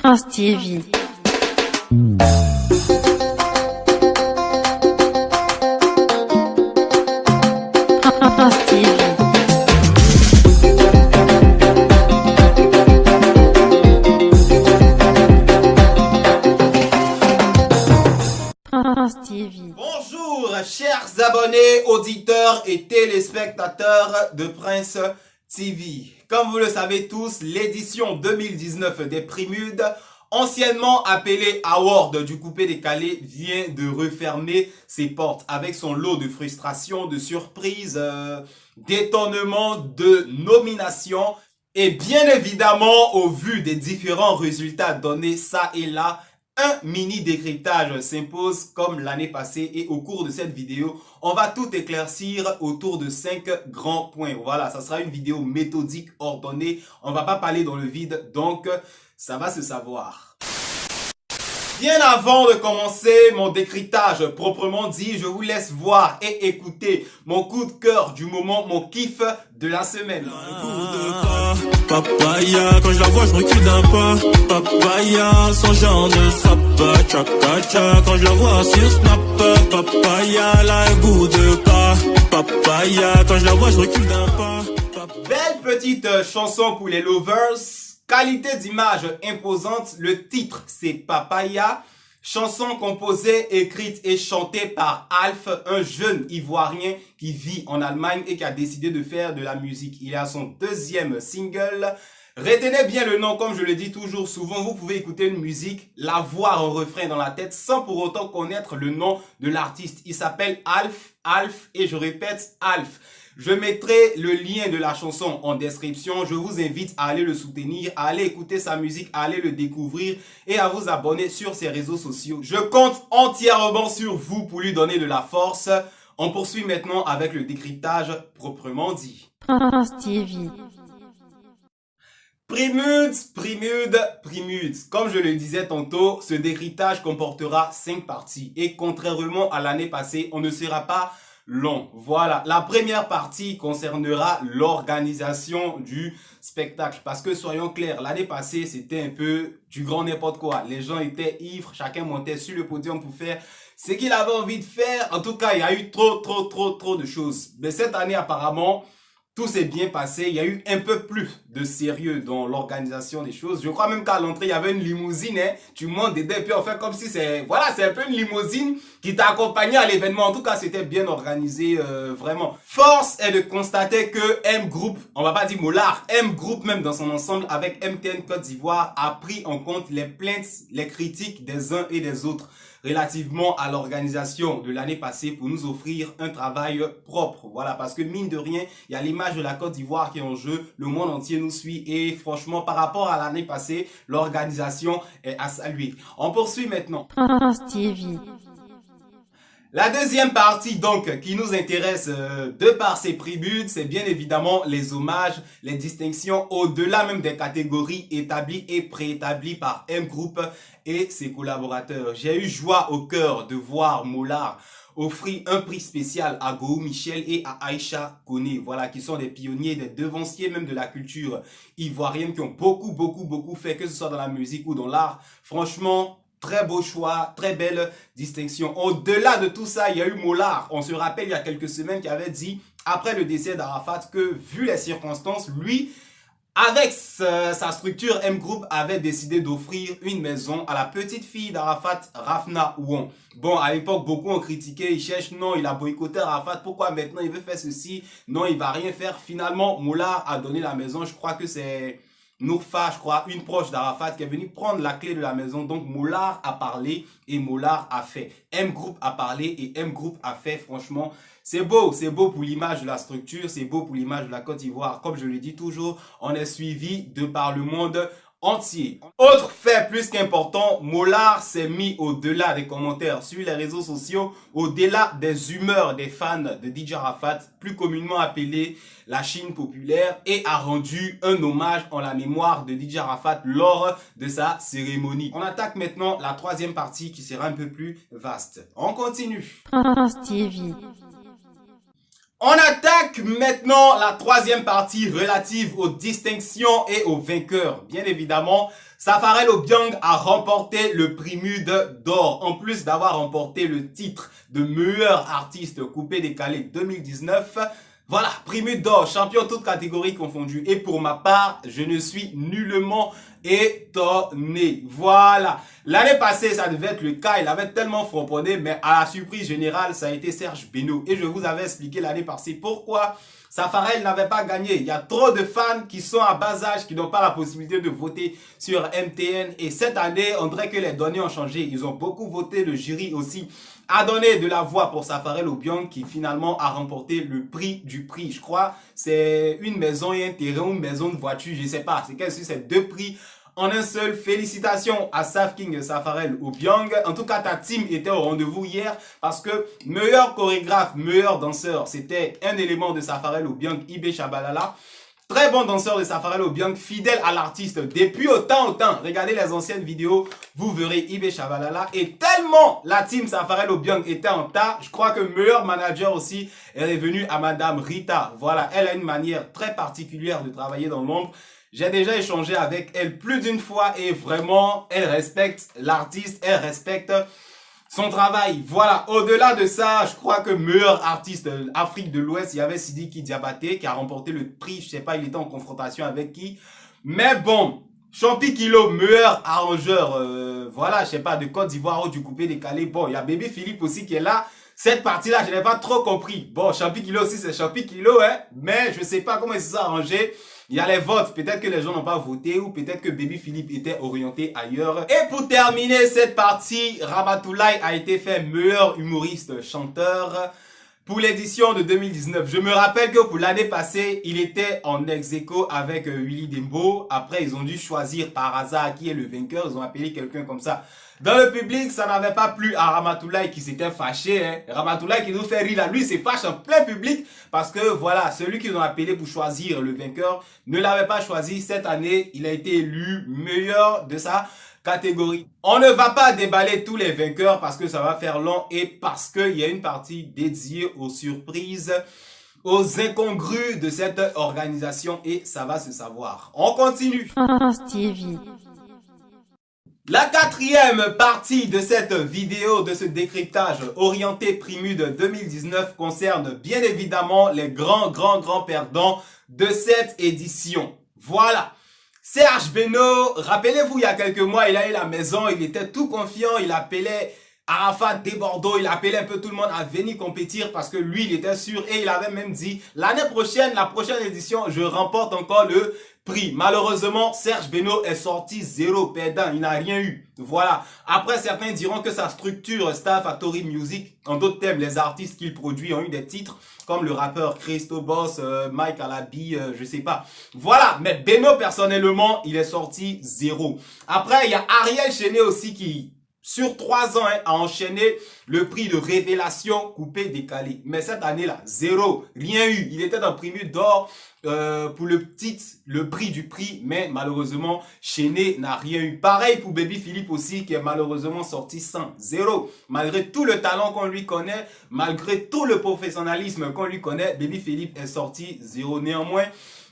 Prince TV. Prince TV. Prince TV. Bonjour, chers abonnés, auditeurs et téléspectateurs de Prince TV. Comme vous le savez tous, l'édition 2019 des Primudes, anciennement appelée Award du coupé décalé, vient de refermer ses portes avec son lot de frustrations, de surprises, d'étonnements, de nominations. Et bien évidemment, au vu des différents résultats donnés ça et là, un mini décryptage s'impose comme l'année passée et au cours de cette vidéo, on va tout éclaircir autour de 5 grands points. Voilà, ça sera une vidéo méthodique, ordonnée. On va pas parler dans le vide, donc ça va se savoir. Bien avant de commencer mon décryptage proprement dit, je vous laisse voir et écouter mon coup de cœur du moment, mon kiff de la semaine. Papaya, quand je la vois, je recule d'un pas. Papaya, son genre de sapa, tchaka, quand je la vois sur Snap. Papaya, elle a un goût de pas. Papaya, quand je la vois, je recule d'un pas. Belle petite chanson pour les lovers. Qualité d'image imposante. Le titre, c'est Papaya. Chanson composée, écrite et chantée par Alf, un jeune Ivoirien qui vit en Allemagne et qui a décidé de faire de la musique. Il est à son deuxième single. Retenez bien le nom, comme je le dis toujours souvent, vous pouvez écouter une musique, la voir en refrain dans la tête sans pour autant connaître le nom de l'artiste. Il s'appelle Alf et je répète Alf. Je mettrai le lien de la chanson en description. Je vous invite à aller le soutenir, à aller écouter sa musique, à aller le découvrir et à vous abonner sur ses réseaux sociaux. Je compte entièrement sur vous pour lui donner de la force. On poursuit maintenant avec le proprement dit. Prince TV. Primudes. Comme je le disais tantôt, ce décryptage comportera 5 parties. Et contrairement à l'année passée, on ne sera pas long. Voilà, la première partie concernera l'organisation du spectacle. Parce que soyons clairs, l'année passée, c'était un peu du grand n'importe quoi. Les gens étaient ivres, chacun montait sur le podium pour faire ce qu'il avait envie de faire. En tout cas, il y a eu trop de choses. Mais cette année, apparemment, tout s'est bien passé. Il y a eu un peu plus de sérieux dans l'organisation des choses. Je crois même qu'à l'entrée, il y avait une limousine. Hein. Tu montes dedans et puis on fait comme si c'est... Voilà, c'est un peu une limousine qui t'a accompagné à l'événement. En tout cas, c'était bien organisé, vraiment. Force est de constater que M Group, on va pas dire Mollard, M Group même dans son ensemble avec MTN Côte d'Ivoire a pris en compte les plaintes, les critiques des uns et des autres relativement à l'organisation de l'année passée pour nous offrir un travail propre. Voilà, parce que mine de rien, il y a l'image de la Côte d'Ivoire qui est en jeu, le monde entier nous suit et franchement, par rapport à l'année passée, l'organisation est à saluer. On poursuit maintenant. Prince TV. La deuxième partie donc qui nous intéresse de par ces primudes, c'est bien évidemment les hommages, les distinctions au-delà même des catégories établies et préétablies par M Group et ses collaborateurs. J'ai eu joie au cœur de voir Mollard offrir un prix spécial à Go Michel et à Aïcha Koné, voilà, qui sont des pionniers, des devanciers même de la culture ivoirienne, qui ont beaucoup fait, que ce soit dans la musique ou dans l'art. Franchement, très beau choix, très belle distinction. Au-delà de tout ça, il y a eu Mollard. On se rappelle il y a quelques semaines qui avait dit, après le décès d'Arafat, que vu les circonstances, lui, avec sa structure, M Group avait décidé d'offrir une maison à la petite fille d'Arafat, Rafna Ouon. Bon, à l'époque, beaucoup ont critiqué, ils cherchent, non, il a boycotté Arafat, pourquoi maintenant il veut faire ceci? Non, il va rien faire. Finalement, Mollard a donné la maison, je crois que c'est Nourfa, je crois, une proche d'Arafat qui est venue prendre la clé de la maison. Donc Mollard a parlé et Mollard a fait. M Group a parlé et M Group a fait. Franchement, c'est beau pour l'image de la structure, c'est beau pour l'image de la Côte d'Ivoire. Comme je le dis toujours, on est suivi de par le monde entier. Autre fait plus qu'important, Mollard s'est mis au-delà des commentaires sur les réseaux sociaux, au-delà des humeurs des fans de DJ Arafat, plus communément appelé la Chine populaire, et a rendu un hommage en la mémoire de DJ Arafat lors de sa cérémonie. On attaque maintenant la troisième partie qui sera un peu plus vaste. On continue. Prince TV. On attaque maintenant la troisième partie relative aux distinctions et aux vainqueurs. Bien évidemment, Safarel Obiang a remporté le prix MUD d'or, en plus d'avoir remporté le titre de meilleur artiste coupé-décalé 2019. Voilà, prix MUD d'or, champion toutes catégories confondues. Et pour ma part, je ne suis nullement étonné. Voilà. L'année passée, ça devait être le cas. Il avait tellement framponné, mais à la surprise générale, ça a été Serge Beno. Et je vous avais expliqué l'année passée pourquoi Safarel n'avait pas gagné. Il y a trop de fans qui sont à bas âge, qui n'ont pas la possibilité de voter sur MTN. Et cette année, on dirait que les données ont changé. Ils ont beaucoup voté. Le jury aussi a donné de la voix pour Safarel Obiang qui finalement a remporté le prix du prix. Je crois c'est une maison et un terrain, une maison de voiture, je sais pas. C'est quels sont ces deux prix en un seul. Félicitations à Saf King et Safarel Obiang. En tout cas, ta team était au rendez-vous hier parce que meilleur chorégraphe, meilleur danseur, c'était un élément de Safarel Obiang, Ibé Chabalala. Très bon danseur de Safarel Obiang, fidèle à l'artiste depuis autant. Regardez les anciennes vidéos, vous verrez Ibé Chabalala. Et tellement la team Safarel Obiang était en tas, je crois que meilleur manager aussi est revenu à Madame Rita. Voilà, elle a une manière très particulière de travailler dans l'ombre. J'ai déjà échangé avec elle plus d'une fois et vraiment, elle respecte l'artiste, elle respecte son travail. Voilà, au-delà de ça, je crois que meilleur artiste Afrique de l'Ouest, il y avait Sidiki Diabaté qui a remporté le prix. Je sais pas, il était en confrontation avec qui. Mais bon, Champi Kilo, meilleur arrangeur, voilà, je sais pas, de Côte d'Ivoire ou du coupé décalé. Bon, il y a Bébé Philippe aussi qui est là. Cette partie-là, je n'ai pas trop compris. Bon, Champi Kilo aussi, c'est Champi Kilo, hein. Mais je sais pas comment ils se sont arrangés. Il y a les votes, peut-être que les gens n'ont pas voté ou peut-être que Baby Philippe était orienté ailleurs. Et pour terminer cette partie, Ramatoulaye a été fait meilleur humoriste chanteur pour l'édition de 2019. Je me rappelle que pour l'année passée, il était en ex-aequo avec Willy Dembo. Après, ils ont dû choisir par hasard qui est le vainqueur. Ils ont appelé quelqu'un comme ça. Dans le public, ça n'avait pas plu à Ramatoulaye qui s'était fâché. Hein. Ramatoulaye qui nous fait rire là, lui, s'est fâché en plein public parce que voilà, celui qu'ils ont appelé pour choisir le vainqueur ne l'avait pas choisi. Cette année, il a été élu meilleur de sa catégorie. On ne va pas déballer tous les vainqueurs parce que ça va faire long et parce qu'il y a une partie dédiée aux surprises, aux incongrus de cette organisation et ça va se savoir. On continue. TV. La quatrième partie de cette vidéo, de ce décryptage orienté prix MUD 2019 concerne bien évidemment les grands perdants de cette édition. Voilà. Serge Beno, rappelez-vous, il y a quelques mois, il a eu la maison, il était tout confiant, il appelait Arafat des Bordeaux, il appelait un peu tout le monde à venir compétir parce que lui, il était sûr et il avait même dit l'année prochaine, la prochaine édition, je remporte encore le prix. Malheureusement, Serge Beno est sorti zéro perdant, il n'a rien eu. Voilà. Après, certains diront que sa structure staff à Tori Music, en d'autres termes, les artistes qu'il produit ont eu des titres comme le rappeur Christo Boss, Mike Alabi, je sais pas. Voilà. Mais Beno, personnellement, il est sorti zéro. Après, il y a Ariel Chené aussi qui, sur 3 ans, a enchaîné le prix de révélation coupé décalé. Mais cette année-là, zéro, rien eu. Il était dans prix MUD d'or pour le prix du prix, mais malheureusement, Chené n'a rien eu. Pareil pour Baby Philippe aussi, qui est malheureusement sorti sans zéro. Malgré tout le talent qu'on lui connaît, malgré tout le professionnalisme qu'on lui connaît, Baby Philippe est sorti zéro. Néanmoins,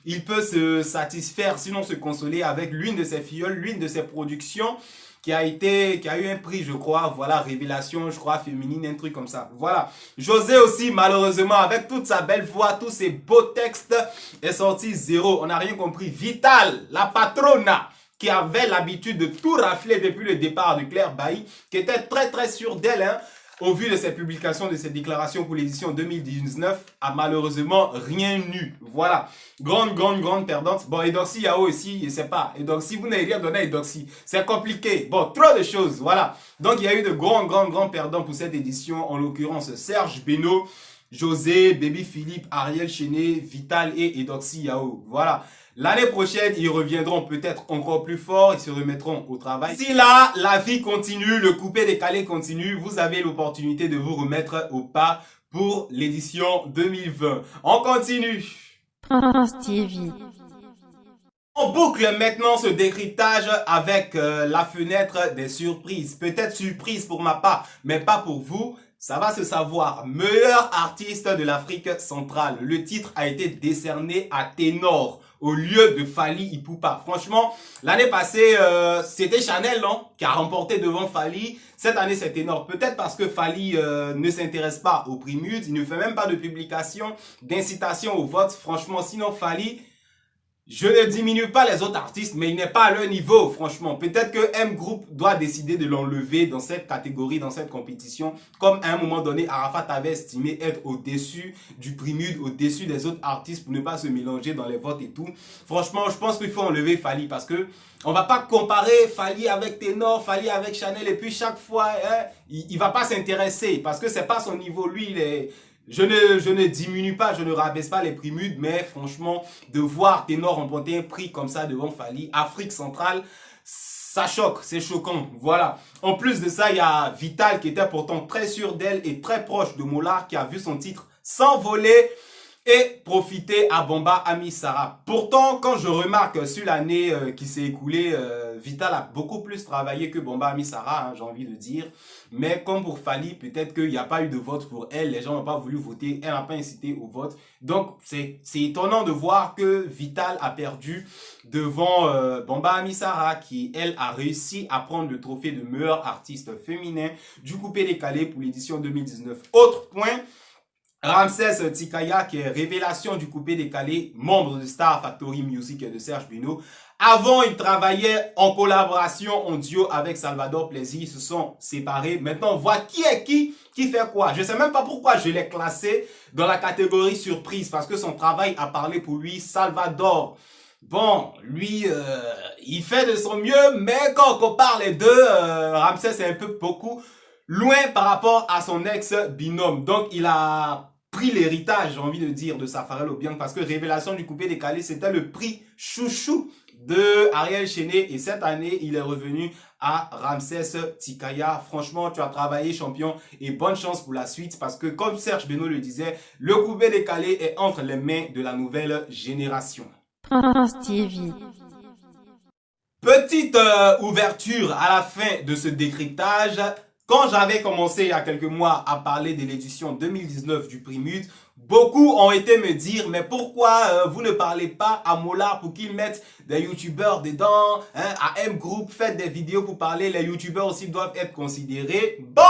il peut se satisfaire, sinon se consoler avec l'une de ses filleules, l'une de ses productions, qui a eu un prix, je crois, voilà, révélation, je crois, féminine, un truc comme ça. Voilà. José aussi, malheureusement, avec toute sa belle voix, tous ses beaux textes, est sorti zéro. On n'a rien compris. Vital, la patrona, qui avait l'habitude de tout rafler depuis le départ de Claire Bailly, qui était très sûre d'elle, hein, au vu de ses publications, de ses déclarations pour l'édition 2019, a malheureusement rien eu. Voilà. Grande perdante. Bon, Edoxy Yao aussi, je sais pas. Edoxy, vous n'avez rien donné à Edoxy. C'est compliqué. Bon, trop de choses. Voilà. Donc, il y a eu de grands perdants pour cette édition. En l'occurrence, Serge Beno, José, Baby Philippe, Ariel Chené, Vital et Edoxy Yao. Voilà. L'année prochaine, ils reviendront peut-être encore plus fort, ils se remettront au travail. Si là, la vie continue, le coupé décalé continue, vous avez l'opportunité de vous remettre au pas pour l'édition 2020. On continue. TV. On boucle maintenant ce décryptage avec la fenêtre des surprises. Peut-être surprise pour ma part, mais pas pour vous. Ça va se savoir. Meilleur artiste de l'Afrique centrale. Le titre a été décerné à Ténor au lieu de Fally Ipupa. Franchement, l'année passée, c'était Chanel, non, qui a remporté devant Fally. Cette année, c'est Ténor. Peut-être parce que Fally ne s'intéresse pas au prix Mute. Il ne fait même pas de publication d'incitation au vote. Franchement, sinon Fally, je ne diminue pas les autres artistes, mais il n'est pas à leur niveau, franchement. Peut-être que M Group doit décider de l'enlever dans cette catégorie, dans cette compétition. Comme à un moment donné, Arafat avait estimé être au-dessus du prix Mute, au-dessus des autres artistes pour ne pas se mélanger dans les votes et tout. Franchement, je pense qu'il faut enlever Fally parce que on va pas comparer Fally avec Ténor, Fally avec Chanel et puis chaque fois, hein, il va pas s'intéresser parce que c'est pas son niveau. Lui, il est... Je ne diminue pas, je ne rabaisse pas les prix Mute, mais franchement, de voir Ténor remporter un prix comme ça devant Fally, Afrique centrale, ça choque, c'est choquant, voilà. En plus de ça, il y a Vital qui était pourtant très sûr d'elle et très proche de Molar qui a vu son titre s'envoler et profiter à Bomba Ami Sarah. Pourtant, quand je remarque sur l'année qui s'est écoulée, Vital a beaucoup plus travaillé que Bomba Ami Sarah, hein, j'ai envie de dire. Mais comme pour Fally, peut-être qu'il n'y a pas eu de vote pour elle, les gens n'ont pas voulu voter, elle n'a pas incité au vote. Donc, c'est étonnant de voir que Vital a perdu devant Bomba Ami Sarah, qui, elle, a réussi à prendre le trophée de meilleur artiste féminin du coupé décalé pour l'édition 2019. Autre point, Ramses Tikaya, qui est révélation du coupé décalé, membre de Star Factory Music et de Serge Bino. Avant, il travaillait en collaboration, en duo avec Salvador Plaisir. Ils se sont séparés. Maintenant, on voit qui est qui fait quoi. Je sais même pas pourquoi je l'ai classé dans la catégorie surprise, parce que son travail a parlé pour lui. Salvador, bon, lui, il fait de son mieux, mais quand on compare les deux, Ramses est un peu beaucoup loin par rapport à son ex-binôme. Donc, il a pris l'héritage, j'ai envie de dire, de Safarel Obiang, parce que Révélation du coupé décalé, c'était le prix chouchou de Ariel Chené. Et cette année, il est revenu à Ramses Tikaya. Franchement, tu as travaillé, champion, et bonne chance pour la suite, parce que comme Serge Beno le disait, le coupé décalé est entre les mains de la nouvelle génération. Prince TV. Petite ouverture à la fin de ce décryptage. Quand j'avais commencé il y a quelques mois à parler de l'édition 2019 du prix Mute, beaucoup ont été me dire, mais pourquoi vous ne parlez pas à Molar pour qu'il mette des youtubeurs dedans, hein, à M Group, faites des vidéos pour parler, les youtubeurs aussi doivent être considérés. Bon,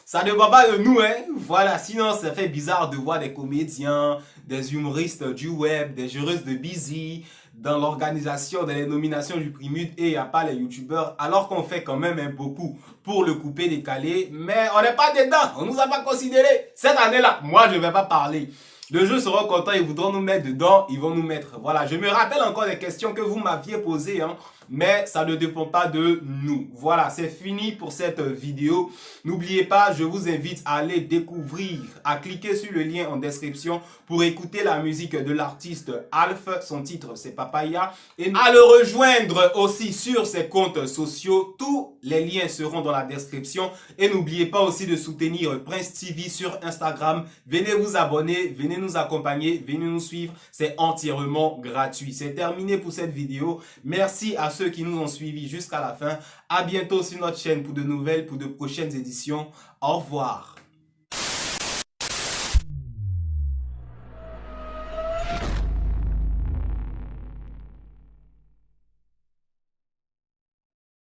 ça ne va pas de nous, hein, voilà, sinon ça fait bizarre de voir des comédiens, des humoristes du web, des juristes de Busy, dans l'organisation, dans les nominations du prix Mute et il n'y a pas les youtubeurs, alors qu'on fait quand même beaucoup pour le couper décalé, mais on n'est pas dedans, on nous a pas considéré. Cette année-là, moi je ne vais pas parler. Le jeu sera content, ils voudront nous mettre dedans, ils vont nous mettre. Voilà, je me rappelle encore des questions que vous m'aviez posées, hein, mais ça ne dépend pas de nous. Voilà, c'est fini pour cette vidéo. N'oubliez pas, je vous invite à aller découvrir, à cliquer sur le lien en description pour écouter la musique de l'artiste Alf. Son titre, c'est Papaya. Et à le rejoindre aussi sur ses comptes sociaux. Tous les liens seront dans la description. Et n'oubliez pas aussi de soutenir Prince TV sur Instagram. Venez vous abonner, venez nous accompagner, venez nous suivre. C'est entièrement gratuit. C'est terminé pour cette vidéo. Merci à ceux qui nous ont suivis jusqu'à la fin. À bientôt sur notre chaîne pour de nouvelles, pour de prochaines éditions. Au revoir.